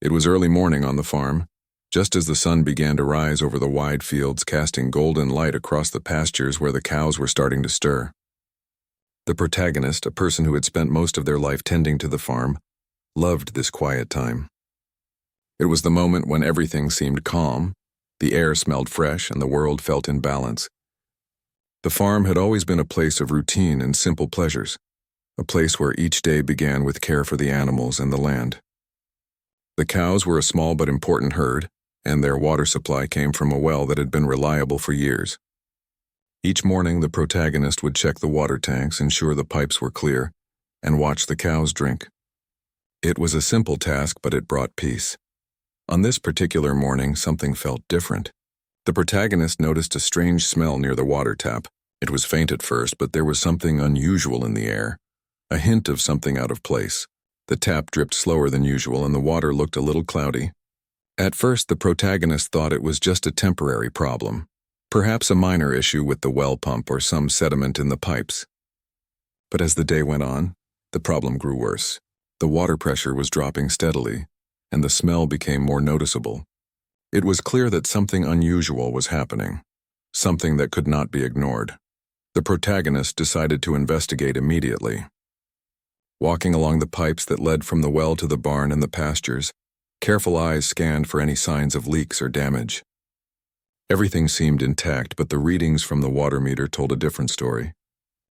It was early morning on the farm, just as the sun began to rise over the wide fields, casting golden light across the pastures where the cows were starting to stir. The protagonist, a person who had spent most of their life tending to the farm, loved this quiet time. It was the moment when everything seemed calm, the air smelled fresh, and the world felt in balance. The farm had always been a place of routine and simple pleasures, a place where each day began with care for the animals and the land. The cows were a small but important herd, and their water supply came from a well that had been reliable for years. Each morning, the protagonist would check the water tanks, ensure the pipes were clear, and watch the cows drink. It was a simple task, but it brought peace. On this particular morning, something felt different. The protagonist noticed a strange smell near the water tap. It was faint at first, but there was something unusual in the air, a hint of something out of place. The tap dripped slower than usual, and the water looked a little cloudy. At first, the protagonist thought it was just a temporary problem, perhaps a minor issue with the well pump or some sediment in the pipes. But as the day went on, the problem grew worse. The water pressure was dropping steadily, and the smell became more noticeable. It was clear that something unusual was happening, something that could not be ignored. The protagonist decided to investigate immediately. Walking along the pipes that led from the well to the barn and the pastures, careful eyes scanned for any signs of leaks or damage. Everything seemed intact, but the readings from the water meter told a different story.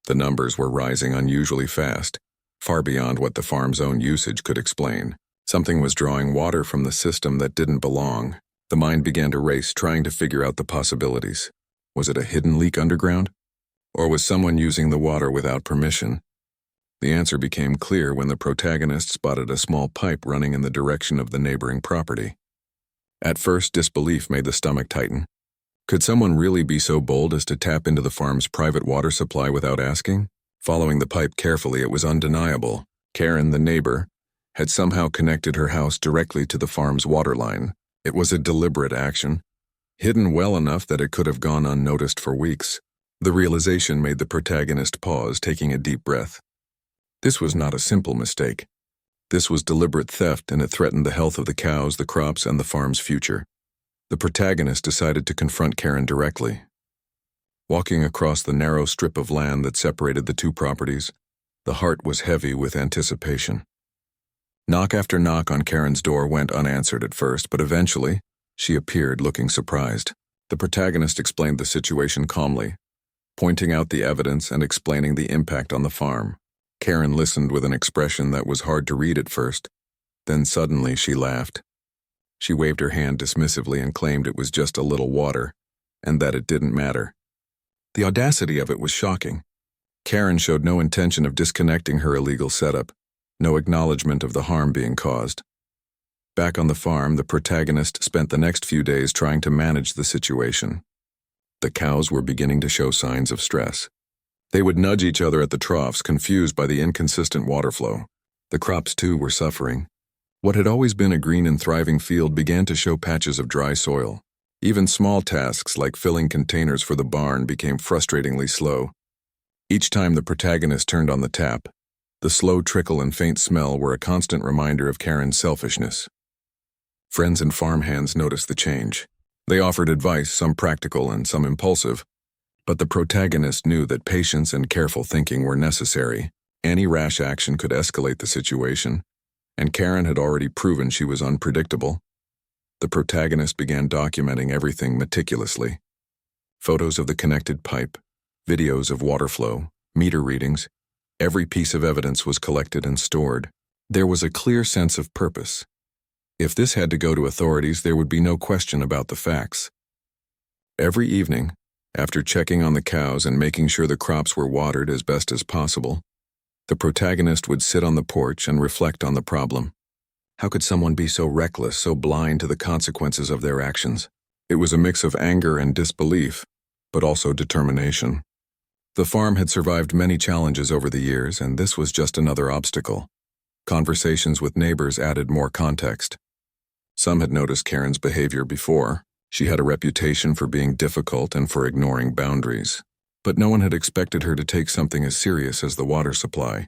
The numbers were rising unusually fast, far beyond what the farm's own usage could explain. Something was drawing water from the system that didn't belong. The mind began to race, trying to figure out the possibilities. Was it a hidden leak underground? Or was someone using the water without permission? The answer became clear when the protagonist spotted a small pipe running in the direction of the neighboring property. At first, disbelief made the stomach tighten. Could someone really be so bold as to tap into the farm's private water supply without asking? Following the pipe carefully, it was undeniable. Karen, the neighbor, had somehow connected her house directly to the farm's water line. It was a deliberate action, hidden well enough that it could have gone unnoticed for weeks. The realization made the protagonist pause, taking a deep breath. This was not a simple mistake. This was deliberate theft, and it threatened the health of the cows, the crops, and the farm's future. The protagonist decided to confront Karen directly. Walking across the narrow strip of land that separated the two properties, the heart was heavy with anticipation. Knock after knock on Karen's door went unanswered at first, but eventually, she appeared looking surprised. The protagonist explained the situation calmly, pointing out the evidence and explaining the impact on the farm. Karen listened with an expression that was hard to read at first. Then suddenly she laughed. She waved her hand dismissively and claimed it was just a little water, and that it didn't matter. The audacity of it was shocking. Karen showed no intention of disconnecting her illegal setup, no acknowledgement of the harm being caused. Back on the farm, the protagonist spent the next few days trying to manage the situation. The cows were beginning to show signs of stress. They would nudge each other at the troughs, confused by the inconsistent water flow. The crops, too, were suffering. What had always been a green and thriving field began to show patches of dry soil. Even small tasks like filling containers for the barn became frustratingly slow. Each time the protagonist turned on the tap, the slow trickle and faint smell were a constant reminder of Karen's selfishness. Friends and farmhands noticed the change. They offered advice, some practical and some impulsive, but the protagonist knew that patience and careful thinking were necessary. Any rash action could escalate the situation, and Karen had already proven she was unpredictable. The protagonist began documenting everything meticulously. Photos of the connected pipe, videos of water flow, meter readings. Every piece of evidence was collected and stored. There was a clear sense of purpose. If this had to go to authorities, there would be no question about the facts. Every evening, after checking on the cows and making sure the crops were watered as best as possible, the protagonist would sit on the porch and reflect on the problem. How could someone be so reckless, so blind to the consequences of their actions? It was a mix of anger and disbelief, but also determination. The farm had survived many challenges over the years, and this was just another obstacle. Conversations with neighbors added more context. Some had noticed Karen's behavior before. She had a reputation for being difficult and for ignoring boundaries. But no one had expected her to take something as serious as the water supply.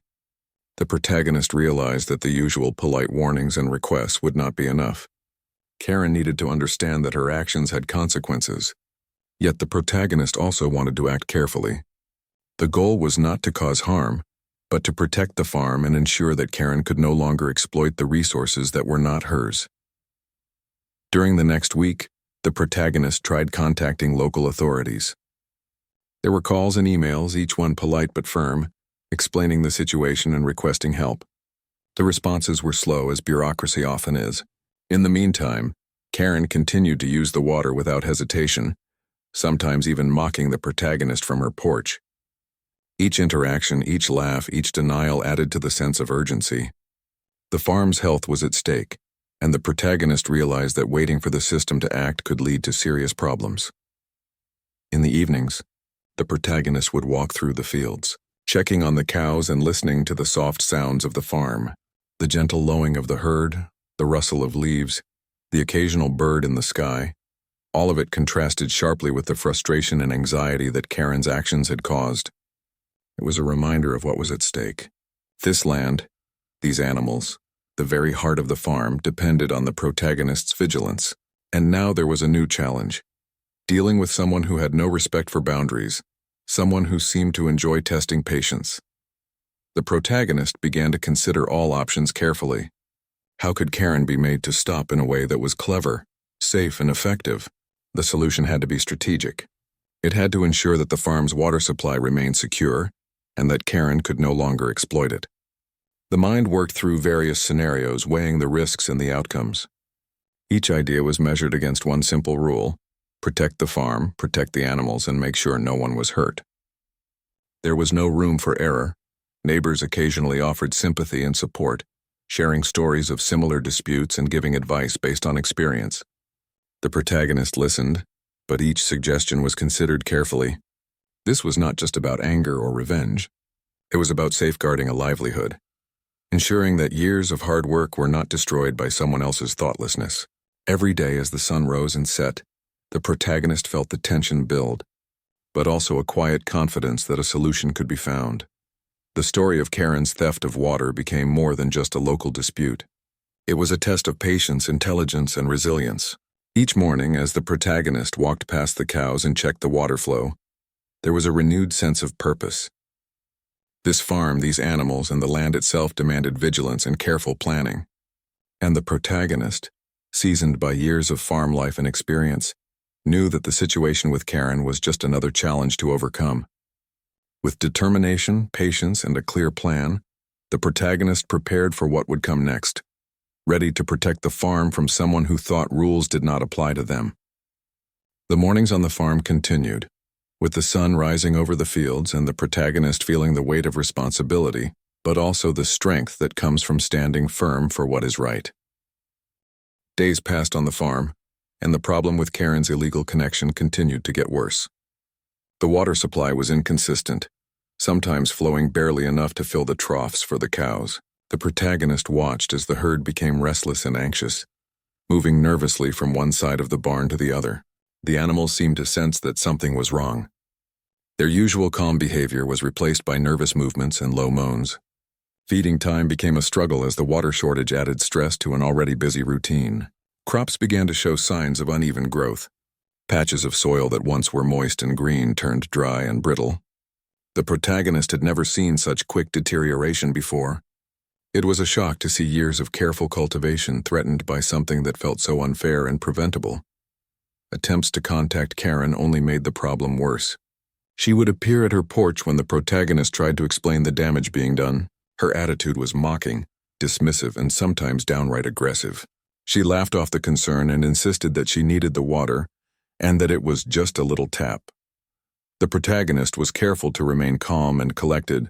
The protagonist realized that the usual polite warnings and requests would not be enough. Karen needed to understand that her actions had consequences. Yet the protagonist also wanted to act carefully. The goal was not to cause harm, but to protect the farm and ensure that Karen could no longer exploit the resources that were not hers. During the next week, the protagonist tried contacting local authorities. There were calls and emails, each one polite but firm, explaining the situation and requesting help. The responses were slow, as bureaucracy often is. In the meantime, Karen continued to use the water without hesitation, sometimes even mocking the protagonist from her porch. Each interaction, each laugh, each denial added to the sense of urgency. The farm's health was at stake, and the protagonist realized that waiting for the system to act could lead to serious problems. In the evenings, the protagonist would walk through the fields, checking on the cows and listening to the soft sounds of the farm, the gentle lowing of the herd, the rustle of leaves, the occasional bird in the sky. All of it contrasted sharply with the frustration and anxiety that Karen's actions had caused. It was a reminder of what was at stake. This land, these animals, the very heart of the farm, depended on the protagonist's vigilance. And now there was a new challenge. Dealing with someone who had no respect for boundaries, someone who seemed to enjoy testing patience. The protagonist began to consider all options carefully. How could Karen be made to stop in a way that was clever, safe, and effective? The solution had to be strategic. It had to ensure that the farm's water supply remained secure, and that Karen could no longer exploit it. The mind worked through various scenarios, weighing the risks and the outcomes. Each idea was measured against one simple rule: protect the farm, protect the animals, and make sure no one was hurt. There was no room for error. Neighbors occasionally offered sympathy and support, sharing stories of similar disputes and giving advice based on experience. The protagonist listened, but each suggestion was considered carefully. This was not just about anger or revenge. It was about safeguarding a livelihood, ensuring that years of hard work were not destroyed by someone else's thoughtlessness. Every day as the sun rose and set, the protagonist felt the tension build, but also a quiet confidence that a solution could be found. The story of Karen's theft of water became more than just a local dispute. It was a test of patience, intelligence, and resilience. Each morning, as the protagonist walked past the cows and checked the water flow, there was a renewed sense of purpose. This farm, these animals, and the land itself demanded vigilance and careful planning. And the protagonist, seasoned by years of farm life and experience, knew that the situation with Karen was just another challenge to overcome. With determination, patience, and a clear plan, the protagonist prepared for what would come next, ready to protect the farm from someone who thought rules did not apply to them. The mornings on the farm continued, with the sun rising over the fields and the protagonist feeling the weight of responsibility, but also the strength that comes from standing firm for what is right. Days passed on the farm, and the problem with Karen's illegal connection continued to get worse. The water supply was inconsistent, sometimes flowing barely enough to fill the troughs for the cows. The protagonist watched as the herd became restless and anxious, moving nervously from one side of the barn to the other. The animals seemed to sense that something was wrong. Their usual calm behavior was replaced by nervous movements and low moans. Feeding time became a struggle as the water shortage added stress to an already busy routine. Crops began to show signs of uneven growth. Patches of soil that once were moist and green turned dry and brittle. The protagonist had never seen such quick deterioration before. It was a shock to see years of careful cultivation threatened by something that felt so unfair and preventable. Attempts to contact Karen only made the problem worse. She would appear at her porch when the protagonist tried to explain the damage being done. Her attitude was mocking, dismissive, and sometimes downright aggressive. She laughed off the concern and insisted that she needed the water and that it was just a little tap. The protagonist was careful to remain calm and collected,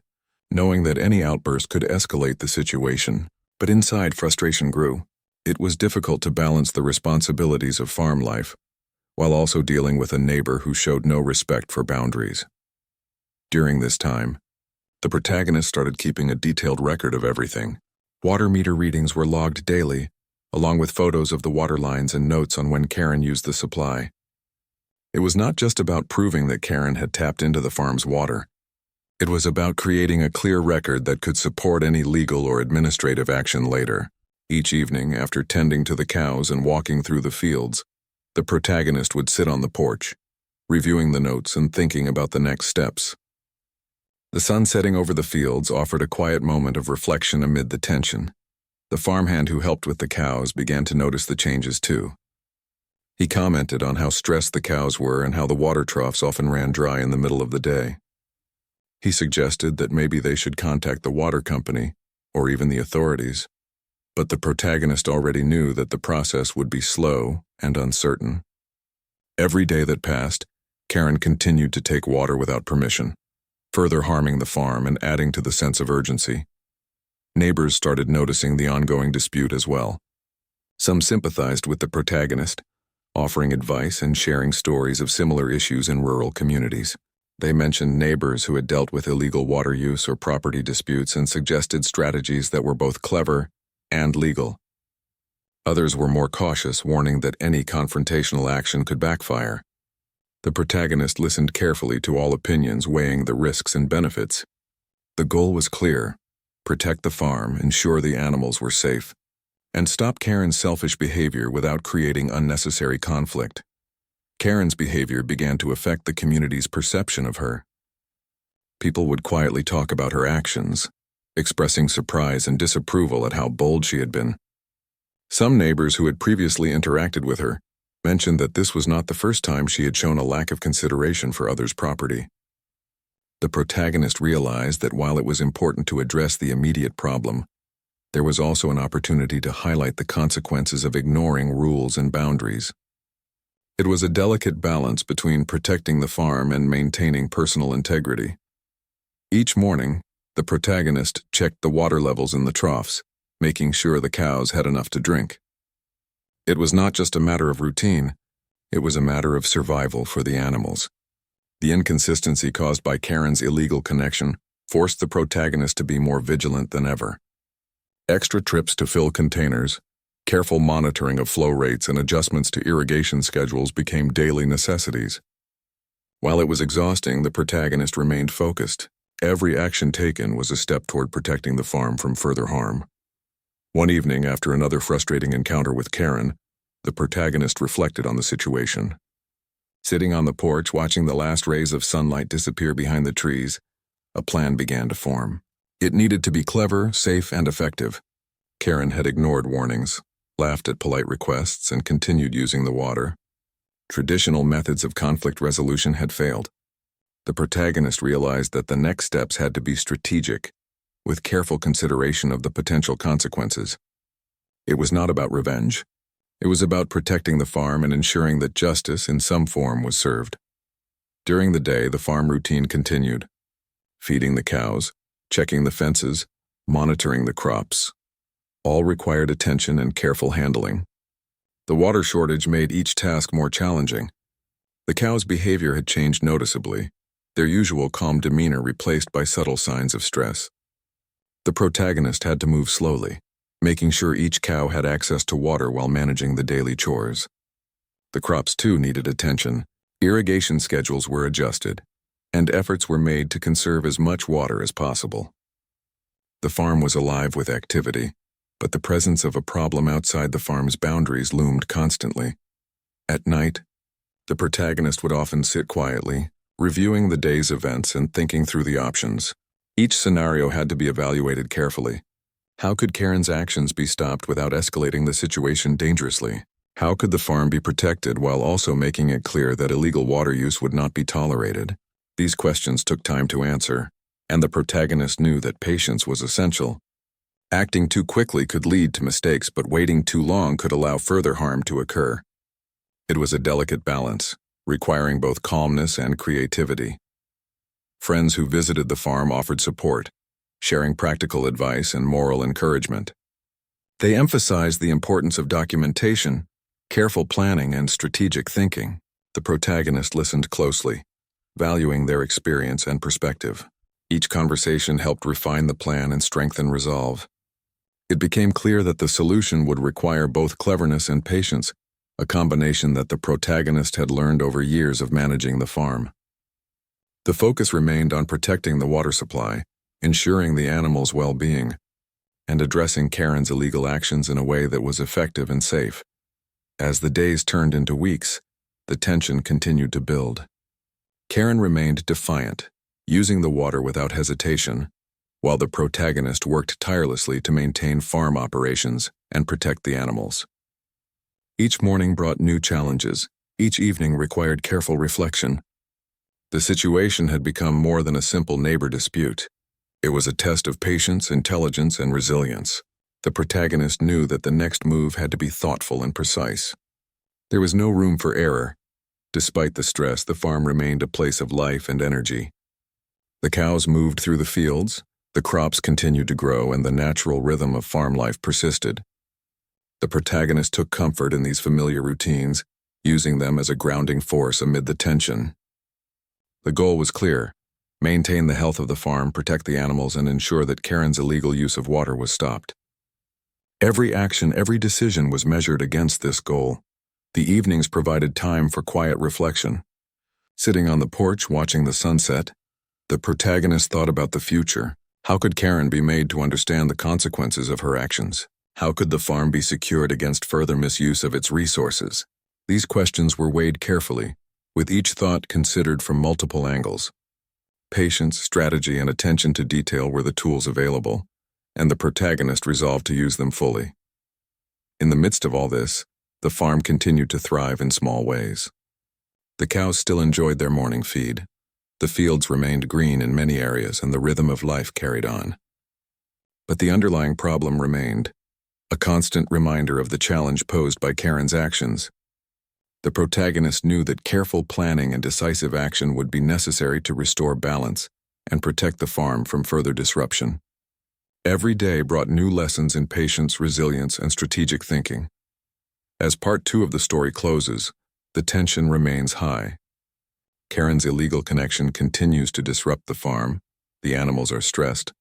knowing that any outburst could escalate the situation. But inside, frustration grew. It was difficult to balance the responsibilities of farm life, while also dealing with a neighbor who showed no respect for boundaries. During this time, the protagonist started keeping a detailed record of everything. Water meter readings were logged daily, along with photos of the water lines and notes on when Karen used the supply. It was not just about proving that Karen had tapped into the farm's water. It was about creating a clear record that could support any legal or administrative action later. Each evening, after tending to the cows and walking through the fields, the protagonist would sit on the porch, reviewing the notes and thinking about the next steps. The sun setting over the fields offered a quiet moment of reflection amid the tension. The farmhand who helped with the cows began to notice the changes too. He commented on how stressed the cows were and how the water troughs often ran dry in the middle of the day. He suggested that maybe they should contact the water company or even the authorities, but the protagonist already knew that the process would be slow and uncertain. Every day that passed, Karen continued to take water without permission, further harming the farm and adding to the sense of urgency. Neighbors started noticing the ongoing dispute as well. Some sympathized with the protagonist, offering advice and sharing stories of similar issues in rural communities. They mentioned neighbors who had dealt with illegal water use or property disputes and suggested strategies that were both clever and legal. Others were more cautious, warning that any confrontational action could backfire. The protagonist listened carefully to all opinions, weighing the risks and benefits. The goal was clear: protect the farm, ensure the animals were safe, and stop Karen's selfish behavior without creating unnecessary conflict. Karen's behavior began to affect the community's perception of her. People would quietly talk about her actions, expressing surprise and disapproval at how bold she had been. Some neighbors who had previously interacted with her mentioned that this was not the first time she had shown a lack of consideration for others' property. The protagonist realized that while it was important to address the immediate problem, there was also an opportunity to highlight the consequences of ignoring rules and boundaries. It was a delicate balance between protecting the farm and maintaining personal integrity. Each morning, the protagonist checked the water levels in the troughs, making sure the cows had enough to drink. It was not just a matter of routine, it was a matter of survival for the animals. The inconsistency caused by Karen's illegal connection forced the protagonist to be more vigilant than ever. Extra trips to fill containers, careful monitoring of flow rates, and adjustments to irrigation schedules became daily necessities. While it was exhausting, the protagonist remained focused. Every action taken was a step toward protecting the farm from further harm. One evening, after another frustrating encounter with Karen, the protagonist reflected on the situation. Sitting on the porch, watching the last rays of sunlight disappear behind the trees, a plan began to form. It needed to be clever, safe, and effective. Karen had ignored warnings, laughed at polite requests, and continued using the water. Traditional methods of conflict resolution had failed. The protagonist realized that the next steps had to be strategic, with careful consideration of the potential consequences. It was not about revenge. It was about protecting the farm and ensuring that justice in some form was served. During the day, the farm routine continued: feeding the cows, checking the fences, monitoring the crops. All required attention and careful handling. The water shortage made each task more challenging. The cows' behavior had changed noticeably, their usual calm demeanor replaced by subtle signs of stress. The protagonist had to move slowly, making sure each cow had access to water while managing the daily chores. The crops too needed attention. Irrigation schedules were adjusted, and efforts were made to conserve as much water as possible. The farm was alive with activity, but the presence of a problem outside the farm's boundaries loomed constantly. At night, the protagonist would often sit quietly, reviewing the day's events and thinking through the options. Each scenario had to be evaluated carefully. How could Karen's actions be stopped without escalating the situation dangerously? How could the farm be protected while also making it clear that illegal water use would not be tolerated? These questions took time to answer, and the protagonist knew that patience was essential. Acting too quickly could lead to mistakes, but waiting too long could allow further harm to occur. It was a delicate balance, requiring both calmness and creativity. Friends who visited the farm offered support, sharing practical advice and moral encouragement. They emphasized the importance of documentation, careful planning, and strategic thinking. The protagonist listened closely, valuing their experience and perspective. Each conversation helped refine the plan and strengthen resolve. It became clear that the solution would require both cleverness and patience, a combination that the protagonist had learned over years of managing the farm. The focus remained on protecting the water supply, ensuring the animals' well-being, and addressing Karen's illegal actions in a way that was effective and safe. As the days turned into weeks, the tension continued to build. Karen remained defiant, using the water without hesitation, while the protagonist worked tirelessly to maintain farm operations and protect the animals. Each morning brought new challenges. Each evening required careful reflection. The situation had become more than a simple neighbor dispute. It was a test of patience, intelligence, and resilience. The protagonist knew that the next move had to be thoughtful and precise. There was no room for error. Despite the stress, the farm remained a place of life and energy. The cows moved through the fields, the crops continued to grow, and the natural rhythm of farm life persisted. The protagonist took comfort in these familiar routines, using them as a grounding force amid the tension. The goal was clear: maintain the health of the farm, protect the animals, and ensure that Karen's illegal use of water was stopped. Every action, every decision was measured against this goal. The evenings provided time for quiet reflection. Sitting on the porch watching the sunset, the protagonist thought about the future. How could Karen be made to understand the consequences of her actions? How could the farm be secured against further misuse of its resources? These questions were weighed carefully, with each thought considered from multiple angles. Patience, strategy, and attention to detail were the tools available, and the protagonist resolved to use them fully. In the midst of all this, the farm continued to thrive in small ways. The cows still enjoyed their morning feed. The fields remained green in many areas, and the rhythm of life carried on. But the underlying problem remained, a constant reminder of the challenge posed by Karen's actions. The protagonist knew that careful planning and decisive action would be necessary to restore balance and protect the farm from further disruption. Every day brought new lessons in patience, resilience, and strategic thinking. As part 2 of the story closes, the tension remains high. Karen's illegal connection continues to disrupt the farm, the animals are stressed,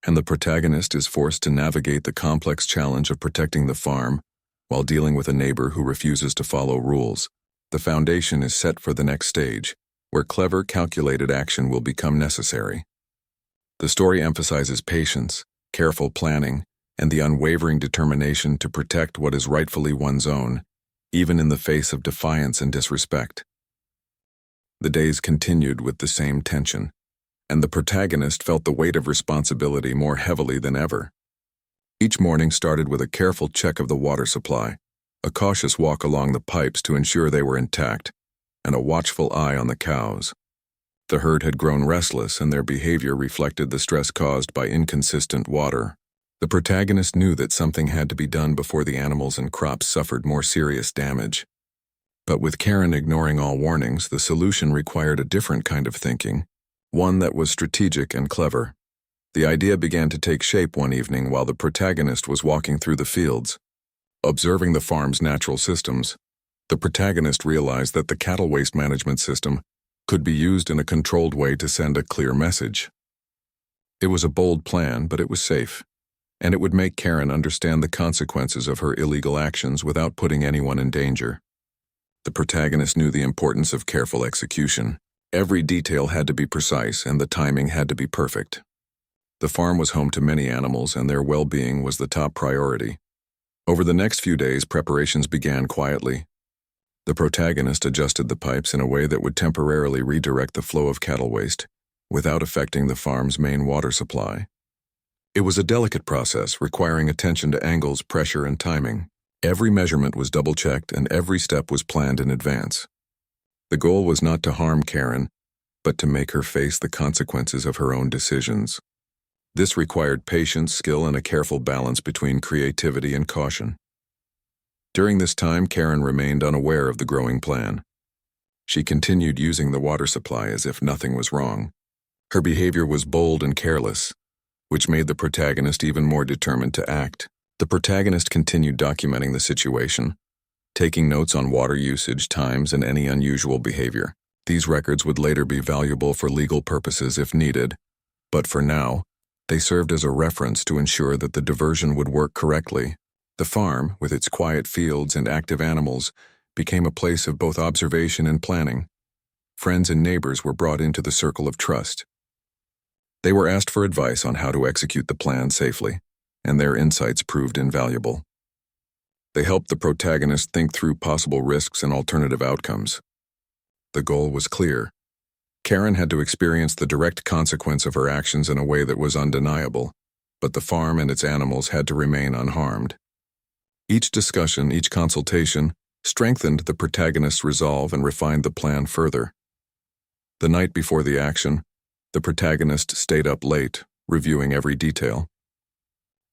and the protagonist is forced to navigate the complex challenge of protecting the farm while dealing with a neighbor who refuses to follow rules. The foundation is set for the next stage, where clever, calculated action will become necessary. The story emphasizes patience, careful planning, and the unwavering determination to protect what is rightfully one's own, even in the face of defiance and disrespect. The days continued with the same tension, and the protagonist felt the weight of responsibility more heavily than ever. Each morning started with a careful check of the water supply, a cautious walk along the pipes to ensure they were intact, and a watchful eye on the cows. The herd had grown restless, and their behavior reflected the stress caused by inconsistent water. The protagonist knew that something had to be done before the animals and crops suffered more serious damage. But with Karen ignoring all warnings, the solution required a different kind of thinking, one that was strategic and clever. The idea began to take shape one evening while the protagonist was walking through the fields. Observing the farm's natural systems, the protagonist realized that the cattle waste management system could be used in a controlled way to send a clear message. It was a bold plan, but it was safe, and it would make Karen understand the consequences of her illegal actions without putting anyone in danger. The protagonist knew the importance of careful execution. Every detail had to be precise, and the timing had to be perfect. The farm was home to many animals, and their well-being was the top priority. Over the next few days, preparations began quietly. The protagonist adjusted the pipes in a way that would temporarily redirect the flow of cattle waste, without affecting the farm's main water supply. It was a delicate process, requiring attention to angles, pressure, and timing. Every measurement was double-checked, and every step was planned in advance. The goal was not to harm Karen, but to make her face the consequences of her own decisions. This required patience, skill, and a careful balance between creativity and caution. During this time, Karen remained unaware of the growing plan. She continued using the water supply as if nothing was wrong. Her behavior was bold and careless, which made the protagonist even more determined to act. The protagonist continued documenting the situation, taking notes on water usage, times, and any unusual behavior. These records would later be valuable for legal purposes if needed, but for now, they served as a reference to ensure that the diversion would work correctly. The farm, with its quiet fields and active animals, became a place of both observation and planning. friends and neighbors were brought into the circle of trust. They were asked for advice on how to execute the plan safely, and their insights proved invaluable. They helped the protagonist think through possible risks and alternative outcomes. The goal was clear. Karen had to experience the direct consequence of her actions in a way that was undeniable, but the farm and its animals had to remain unharmed. Each discussion, each consultation, strengthened the protagonist's resolve and refined the plan further. The night before the action, the protagonist stayed up late, reviewing every detail.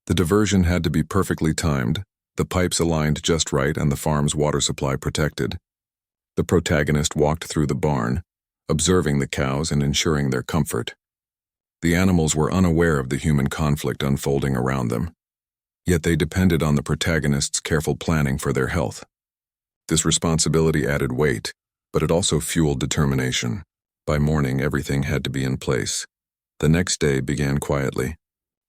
The diversion had to be perfectly timed, the pipes aligned just right, and the farm's water supply protected. The protagonist walked through the barn, observing the cows and ensuring their comfort. The animals were unaware of the human conflict unfolding around them, yet they depended on the protagonist's careful planning for their health. This responsibility added weight, but it also fueled determination. By morning, everything had to be in place. The next day began quietly.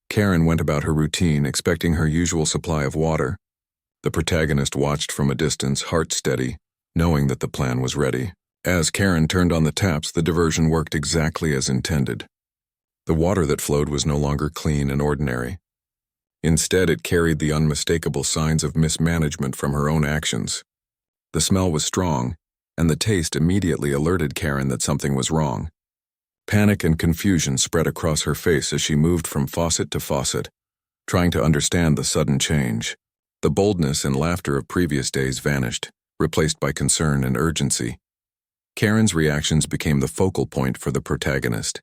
Karen went about her routine, expecting her usual supply of water. The protagonist watched from a distance, heart steady, knowing that the plan was ready. As Karen turned on the taps, the diversion worked exactly as intended. The water that flowed was no longer clean and ordinary. Instead, it carried the unmistakable signs of mismanagement from her own actions. The smell was strong, and the taste immediately alerted Karen that something was wrong. Panic and confusion spread across her face as she moved from faucet to faucet, trying to understand the sudden change. The boldness and laughter of previous days vanished, replaced by concern and urgency. Karen's reactions became the focal point for the protagonist.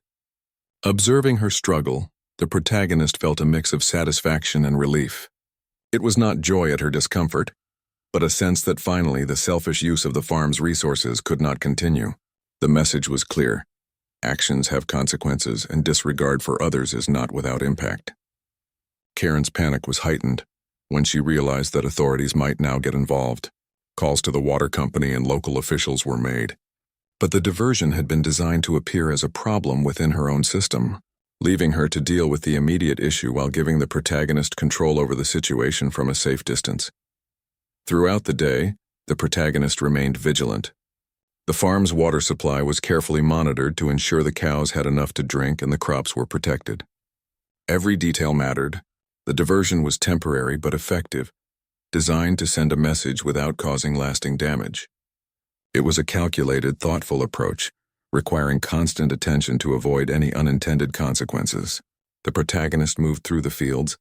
Observing her struggle, the protagonist felt a mix of satisfaction and relief. It was not joy at her discomfort, but a sense that finally the selfish use of the farm's resources could not continue. The message was clear. Actions have consequences, and disregard for others is not without impact. Karen's panic was heightened when she realized that authorities might now get involved. Calls to the water company and local officials were made. But the diversion had been designed to appear as a problem within her own system, leaving her to deal with the immediate issue while giving the protagonist control over the situation from a safe distance. Throughout the day, the protagonist remained vigilant. The farm's water supply was carefully monitored to ensure the cows had enough to drink and the crops were protected. Every detail mattered. The diversion was temporary but effective, designed to send a message without causing lasting damage. It was a calculated, thoughtful approach, requiring constant attention to avoid any unintended consequences. The protagonist moved through the fields,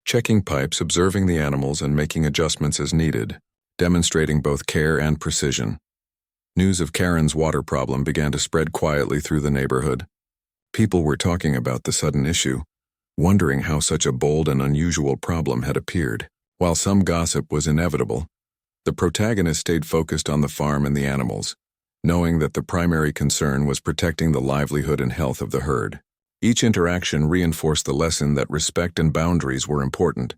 checking pipes, observing the animals, and making adjustments as needed, demonstrating both care and precision. News of Karen's water problem began to spread quietly through the neighborhood. People were talking about the sudden issue, wondering how such a bold and unusual problem had appeared. While some gossip was inevitable, the protagonist stayed focused on the farm and the animals, knowing that the primary concern was protecting the livelihood and health of the herd. Each interaction reinforced the lesson that respect and boundaries were important,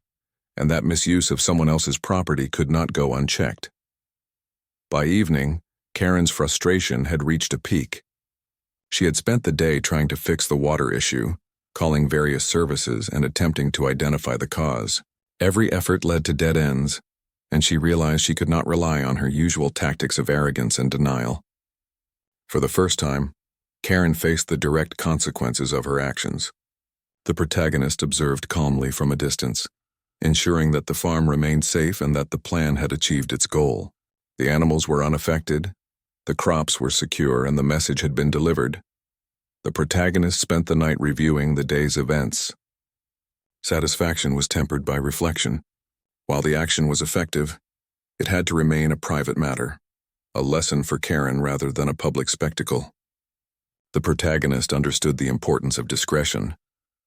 and that misuse of someone else's property could not go unchecked. By evening, Karen's frustration had reached a peak. She had spent the day trying to fix the water issue, calling various services and attempting to identify the cause. Every effort led to dead ends, and she realized she could not rely on her usual tactics of arrogance and denial. For the first time, Karen faced the direct consequences of her actions. The protagonist observed calmly from a distance, ensuring that the farm remained safe and that the plan had achieved its goal. The animals were unaffected, the crops were secure, and the message had been delivered. The protagonist spent the night reviewing the day's events. Satisfaction was tempered by reflection. While the action was effective, it had to remain a private matter, a lesson for Karen rather than a public spectacle. The protagonist understood the importance of discretion,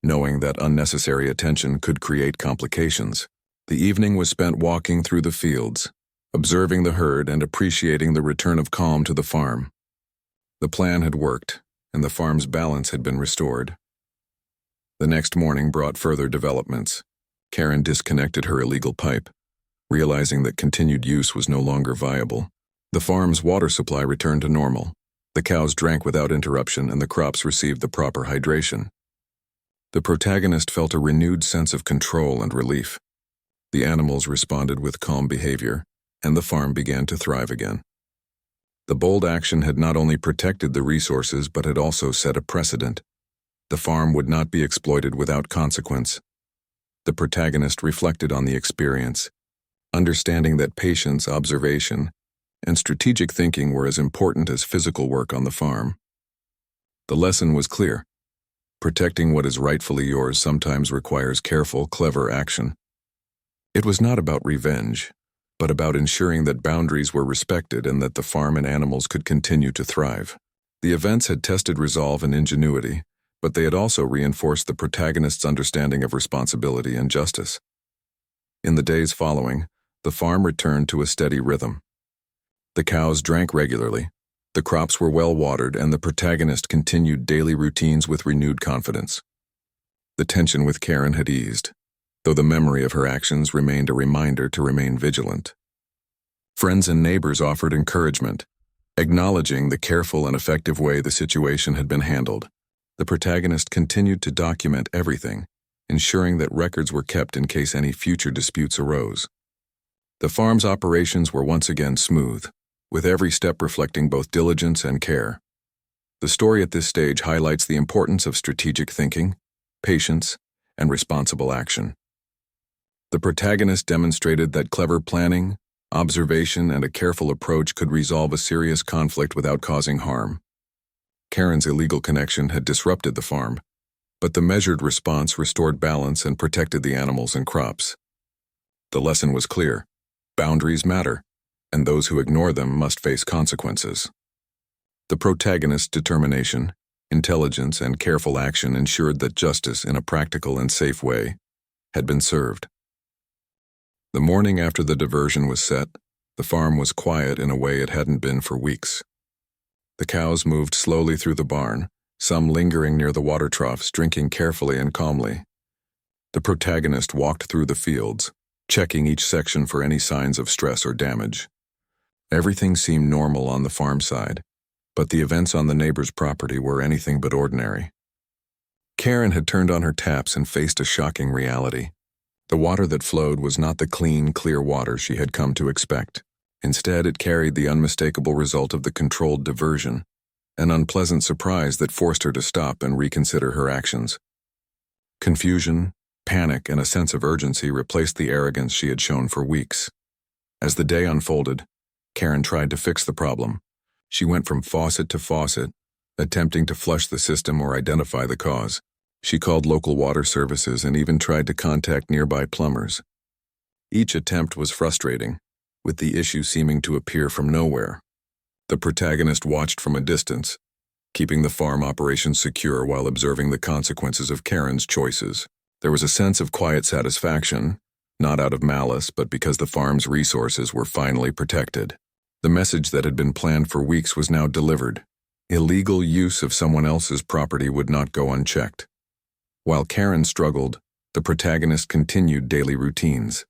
knowing that unnecessary attention could create complications. The evening was spent walking through the fields, observing the herd and appreciating the return of calm to the farm. The plan had worked, and the farm's balance had been restored. The next morning brought further developments. Karen disconnected her illegal pipe, realizing that continued use was no longer viable. The farm's water supply returned to normal. The cows drank without interruption and the crops received the proper hydration. The protagonist felt a renewed sense of control and relief. The animals responded with calm behavior, and the farm began to thrive again. The bold action had not only protected the resources but had also set a precedent. The farm would not be exploited without consequence. The protagonist reflected on the experience, understanding that patience, observation, and strategic thinking were as important as physical work on the farm. The lesson was clear. Protecting what is rightfully yours sometimes requires careful, clever action. It was not about revenge, but about ensuring that boundaries were respected and that the farm and animals could continue to thrive. The events had tested resolve and ingenuity, but they had also reinforced the protagonist's understanding of responsibility and justice. In the days following, the farm returned to a steady rhythm. The cows drank regularly, the crops were well watered, and the protagonist continued daily routines with renewed confidence. The tension with Karen had eased, though the memory of her actions remained a reminder to remain vigilant. Friends and neighbors offered encouragement, acknowledging the careful and effective way the situation had been handled. The protagonist continued to document everything, ensuring that records were kept in case any future disputes arose. The farm's operations were once again smooth, with every step reflecting both diligence and care. The story at this stage highlights the importance of strategic thinking, patience, and responsible action. The protagonist demonstrated that clever planning, observation, and a careful approach could resolve a serious conflict without causing harm. Karen's illegal connection had disrupted the farm, but the measured response restored balance and protected the animals and crops. The lesson was clear: boundaries matter, and those who ignore them must face consequences. The protagonist's determination, intelligence, and careful action ensured that justice, in a practical and safe way, had been served. The morning after the diversion was set, the farm was quiet in a way it hadn't been for weeks. The cows moved slowly through the barn, some lingering near the water troughs, drinking carefully and calmly. The protagonist walked through the fields, checking each section for any signs of stress or damage. Everything seemed normal on the farm side, but the events on the neighbor's property were anything but ordinary. Karen had turned on her taps and faced a shocking reality. The water that flowed was not the clean, clear water she had come to expect. Instead, it carried the unmistakable result of the controlled diversion, an unpleasant surprise that forced her to stop and reconsider her actions. Confusion, panic, and a sense of urgency replaced the arrogance she had shown for weeks. As the day unfolded, Karen tried to fix the problem. She went from faucet to faucet, attempting to flush the system or identify the cause. She called local water services and even tried to contact nearby plumbers. Each attempt was frustrating, with the issue seeming to appear from nowhere. The protagonist watched from a distance, keeping the farm operation secure while observing the consequences of Karen's choices. There was a sense of quiet satisfaction, not out of malice, but because the farm's resources were finally protected. The message that had been planned for weeks was now delivered. Illegal use of someone else's property would not go unchecked. While Karen struggled, the protagonist continued daily routines.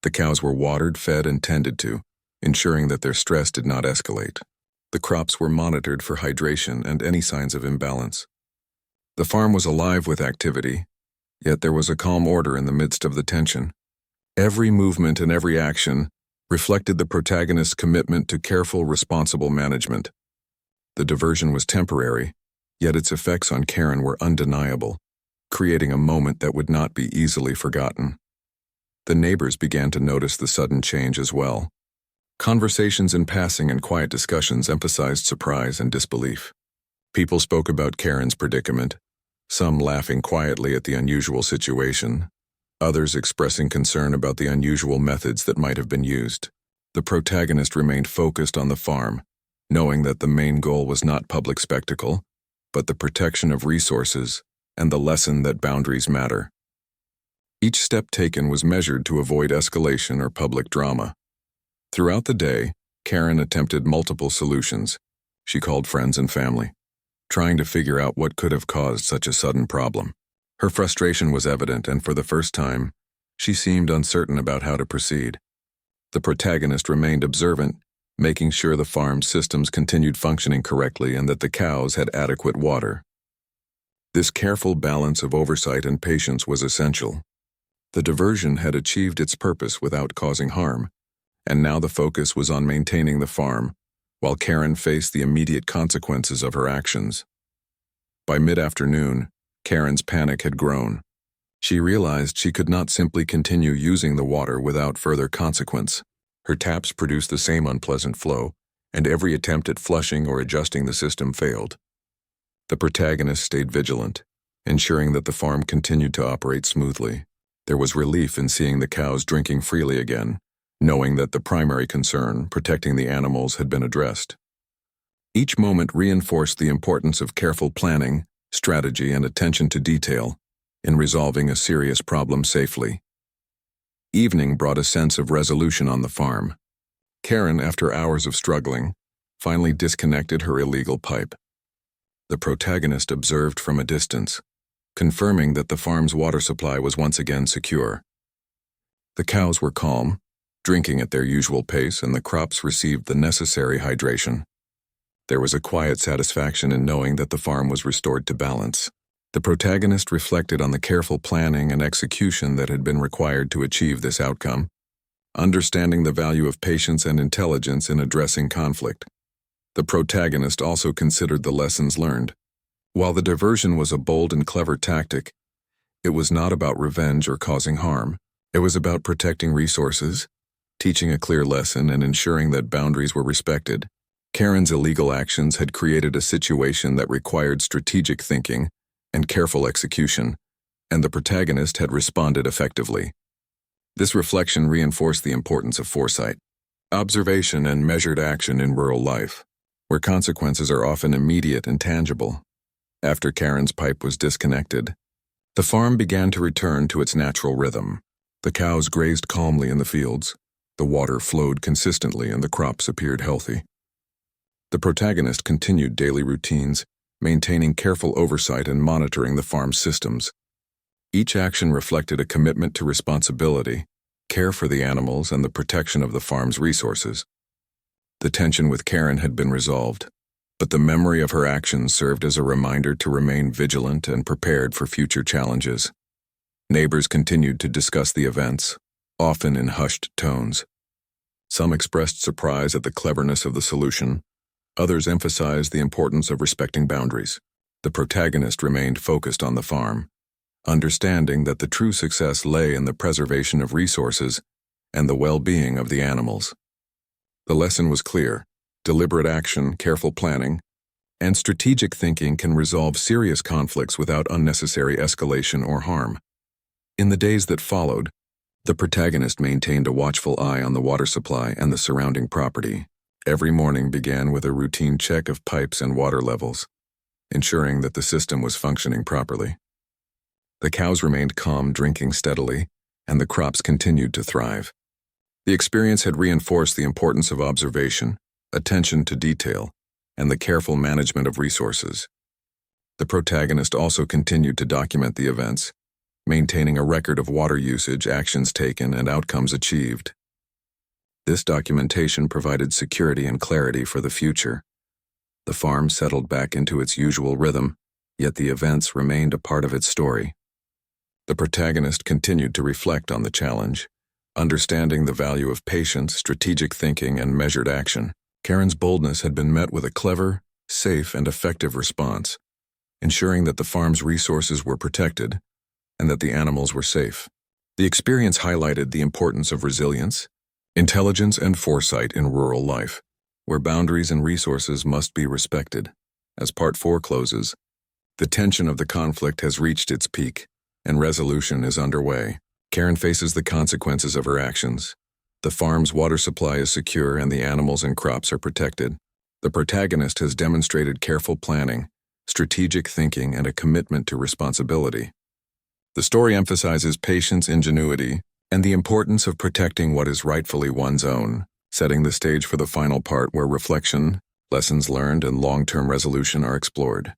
The cows were watered, fed, and tended to, ensuring that their stress did not escalate. The crops were monitored for hydration and any signs of imbalance. The farm was alive with activity, yet there was a calm order in the midst of the tension. Every movement and every action reflected the protagonist's commitment to careful, responsible management. The diversion was temporary, yet its effects on Karen were undeniable, creating a moment that would not be easily forgotten. The neighbors began to notice the sudden change as well. Conversations in passing and quiet discussions emphasized surprise and disbelief. People spoke about Karen's predicament, some laughing quietly at the unusual situation, others expressing concern about the unusual methods that might have been used. The protagonist remained focused on the farm, knowing that the main goal was not public spectacle, but the protection of resources and the lesson that boundaries matter. Each step taken was measured to avoid escalation or public drama. Throughout the day, Karen attempted multiple solutions. She called friends and family, trying to figure out what could have caused such a sudden problem. Her frustration was evident, and for the first time, she seemed uncertain about how to proceed. The protagonist remained observant, making sure the farm's systems continued functioning correctly and that the cows had adequate water. This careful balance of oversight and patience was essential. The diversion had achieved its purpose without causing harm, and now the focus was on maintaining the farm, while Karen faced the immediate consequences of her actions. By mid-afternoon, Karen's panic had grown. She realized she could not simply continue using the water without further consequence. Her taps produced the same unpleasant flow, and every attempt at flushing or adjusting the system failed. The protagonist stayed vigilant, ensuring that the farm continued to operate smoothly. There was relief in seeing the cows drinking freely again, knowing that the primary concern, protecting the animals, had been addressed. Each moment reinforced the importance of careful planning, strategy, and attention to detail in resolving a serious problem safely. Evening brought a sense of resolution on the farm. Karen, after hours of struggling, finally disconnected her illegal pipe. The protagonist observed from a distance, confirming that the farm's water supply was once again secure. The cows were calm, drinking at their usual pace, and the crops received the necessary hydration. There was a quiet satisfaction in knowing that the farm was restored to balance. The protagonist reflected on the careful planning and execution that had been required to achieve this outcome, understanding the value of patience and intelligence in addressing conflict. The protagonist also considered the lessons learned. While the diversion was a bold and clever tactic, it was not about revenge or causing harm. It was about protecting resources, teaching a clear lesson, and ensuring that boundaries were respected. Karen's illegal actions had created a situation that required strategic thinking and careful execution, and the protagonist had responded effectively. This reflection reinforced the importance of foresight, observation, and measured action in rural life, where consequences are often immediate and tangible. After Karen's pipe was disconnected, the farm began to return to its natural rhythm. The cows grazed calmly in the fields, the water flowed consistently, and the crops appeared healthy. The protagonist continued daily routines, maintaining careful oversight and monitoring the farm's systems. Each action reflected a commitment to responsibility, care for the animals, and the protection of the farm's resources. The tension with Karen had been resolved, but the memory of her actions served as a reminder to remain vigilant and prepared for future challenges. Neighbors continued to discuss the events, often in hushed tones. Some expressed surprise at the cleverness of the solution. Others emphasized the importance of respecting boundaries. The protagonist remained focused on the farm, understanding that the true success lay in the preservation of resources and the well-being of the animals. The lesson was clear: deliberate action, careful planning, and strategic thinking can resolve serious conflicts without unnecessary escalation or harm. In the days that followed, the protagonist maintained a watchful eye on the water supply and the surrounding property. Every morning began with a routine check of pipes and water levels, ensuring that the system was functioning properly. The cows remained calm, drinking steadily, and the crops continued to thrive. The experience had reinforced the importance of observation, attention to detail, and the careful management of resources. The protagonist also continued to document the events, maintaining a record of water usage, actions taken, and outcomes achieved. This documentation provided security and clarity for the future. The farm settled back into its usual rhythm, yet the events remained a part of its story. The protagonist continued to reflect on the challenge, understanding the value of patience, strategic thinking, and measured action. Karen's boldness had been met with a clever, safe, and effective response, ensuring that the farm's resources were protected and that the animals were safe. The experience highlighted the importance of resilience, intelligence, and foresight in rural life, where boundaries and resources must be respected. As Part 4 closes, the tension of the conflict has reached its peak, and resolution is underway. Karen faces the consequences of her actions. The farm's water supply is secure and the animals and crops are protected. The protagonist has demonstrated careful planning, strategic thinking, and a commitment to responsibility. The story emphasizes patience, ingenuity, and the importance of protecting what is rightfully one's own, setting the stage for the final part where reflection, lessons learned, and long-term resolution are explored.